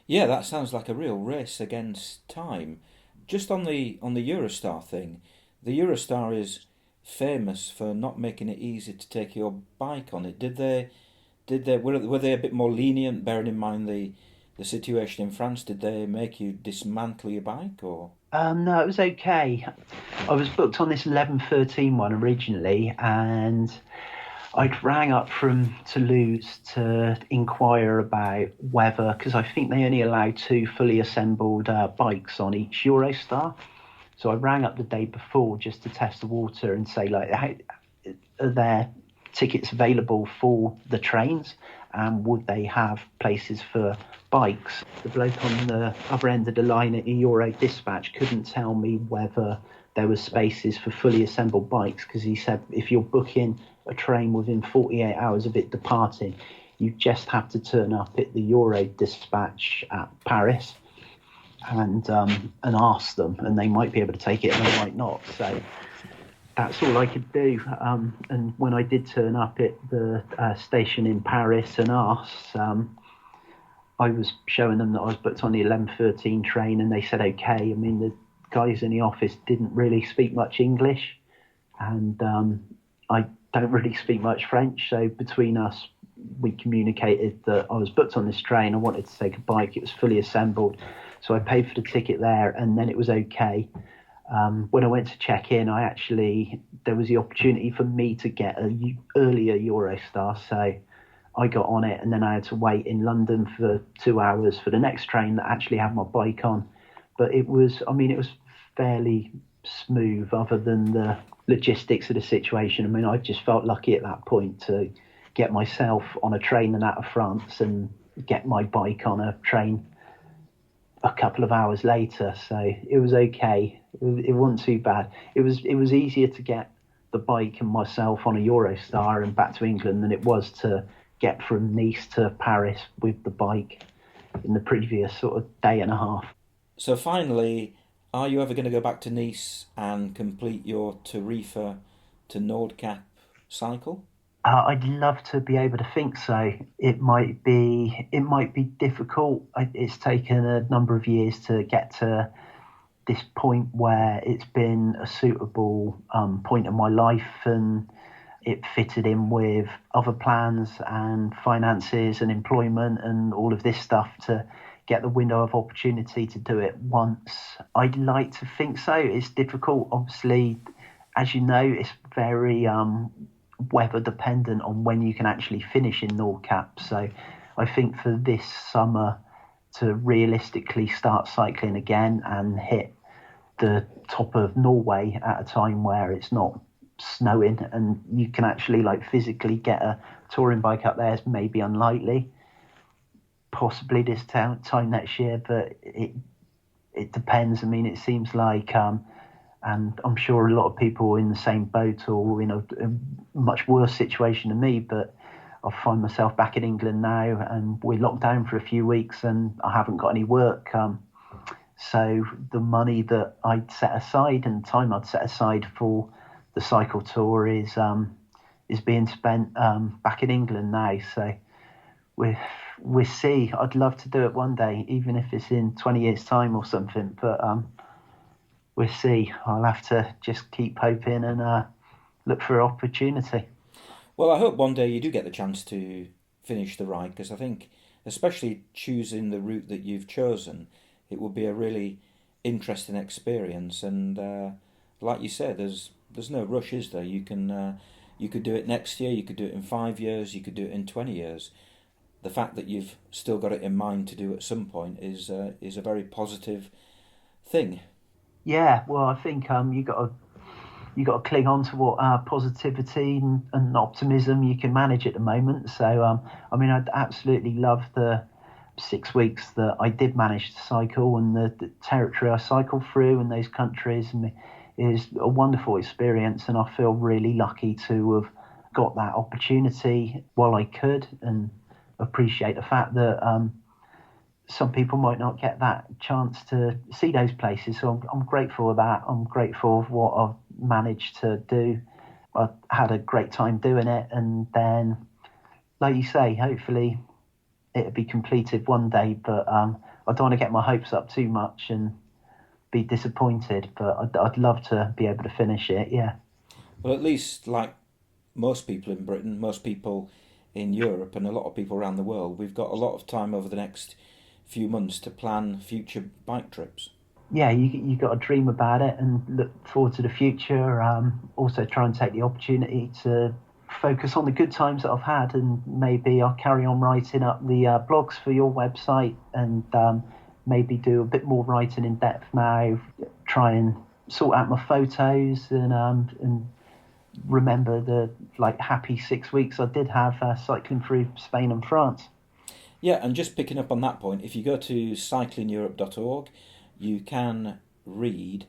Yeah, that sounds like a real race against time. Just on the Eurostar thing, the Eurostar is famous for not making it easy to take your bike on it. Were they a bit more lenient, bearing in mind the situation in France? Did they make you dismantle your bike, or? No, it was okay. I was booked on this 11:13 one originally, and I'd rang up from Toulouse to inquire about whether, because I think they only allow 2 fully assembled bikes on each Eurostar. So I rang up the day before just to test the water and say, like, are there tickets available for the trains? And would they have places for bikes? The bloke on the other end of the line at Euro Dispatch couldn't tell me whether there was spaces for fully assembled bikes, because he said if you're booking a train within 48 hours of it departing, you just have to turn up at the Euro Dispatch at Paris and ask them, and they might be able to take it and they might not. So that's all I could do. And when I did turn up at the station in Paris and asked, I was showing them that I was booked on the 11:13 train, and they said okay. I mean, the guys in the office didn't really speak much English, and I don't really speak much French, so between us we communicated that I was booked on this train, I wanted to take a bike, it was fully assembled, so I paid for the ticket there, and then it was okay. When I went to check in, there was the opportunity for me to get an earlier Eurostar, so I got on it, and then I had to wait in London for 2 hours for the next train that actually had my bike on. But it was fairly smooth other than the logistics of the situation. I mean, I just felt lucky at that point to get myself on a train and out of France and get my bike on a train a couple of hours later. So it was okay. It wasn't too bad. It was easier to get the bike and myself on a Eurostar and back to England than it was to get from Nice to Paris with the bike in the previous sort of day and a half. So finally, are you ever going to go back to Nice and complete your Tarifa to Nordkapp cycle? I'd love to be able to think so. It might be difficult. It's taken a number of years to get to this point where it's been a suitable point in my life, and it fitted in with other plans and finances and employment and all of this stuff to get the window of opportunity to do it once. I'd like to think so. It's difficult, obviously, as you know, it's very weather dependent on when you can actually finish in Nordkapp. So I think for this summer to realistically start cycling again and hit the top of Norway at a time where it's not snowing and you can actually like physically get a touring bike up there is maybe unlikely. Possibly this time next year, but it depends. I mean, it seems like and I'm sure a lot of people in the same boat or in a much worse situation than me, but I find myself back in England now and we're locked down for a few weeks and I haven't got any work. So the money that I'd set aside and the time I'd set aside for the cycle tour is being spent back in England now. So we'll see. I'd love to do it one day, even if it's in 20 years' time or something. But we'll see. I'll have to just keep hoping and look for opportunity. Well, I hope one day you do get the chance to finish the ride, because I think, especially choosing the route that you've chosen, it will be a really interesting experience. And like you said, there's no rush, is there? You could do it next year, you could do it in 5 years, you could do it in 20 years. The fact that you've still got it in mind to do at some point is a very positive thing. Yeah, well, I think you got to cling on to what positivity and optimism you can manage at the moment. So, I mean, I'd absolutely love the 6 weeks that I did manage to cycle, and the territory I cycled through and those countries, and is a wonderful experience. And I feel really lucky to have got that opportunity while I could, and appreciate the fact that some people might not get that chance to see those places. So I'm grateful for that. I'm grateful for what I've managed to do. I had a great time doing it, and then, like you say, hopefully it'll be completed one day. But I don't want to get my hopes up too much and be disappointed. But I'd love to be able to finish it. Yeah. Well, at least, like most people in Britain, most people in Europe, and a lot of people around the world, we've got a lot of time over the next few months to plan future bike trips. Yeah, you got to dream about it and look forward to the future. Also try and take the opportunity to focus on the good times that I've had, and maybe I'll carry on writing up the blogs for your website, and maybe do a bit more writing in depth now. Try and sort out my photos, and remember the happy 6 weeks I did have cycling through Spain and France. Yeah, and just picking up on that point, if you go to cyclingeurope.org, you can read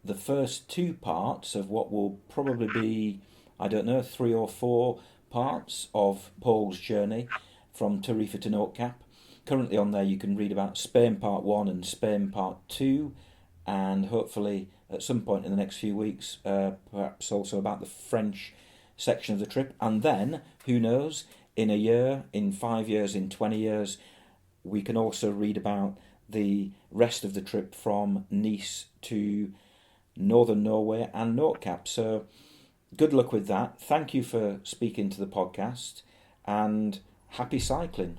the first 2 parts of what will probably be, I don't know, 3 or 4 parts of Paul's journey from Tarifa to Nordkapp. Currently on there you can read about Spain Part 1 and Spain Part 2, and hopefully at some point in the next few weeks, perhaps also about the French section of the trip. And then, who knows, in a year, in 5 years, in 20 years, we can also read about the rest of the trip from Nice to northern Norway and Nordkapp. So good luck with that. Thank you for speaking to the podcast, and happy cycling.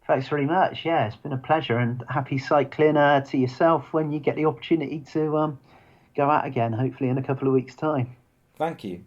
Thanks very much. Yeah, it's been a pleasure, and happy cycling to yourself when you get the opportunity to go out again, hopefully in a couple of weeks' time. Thank you.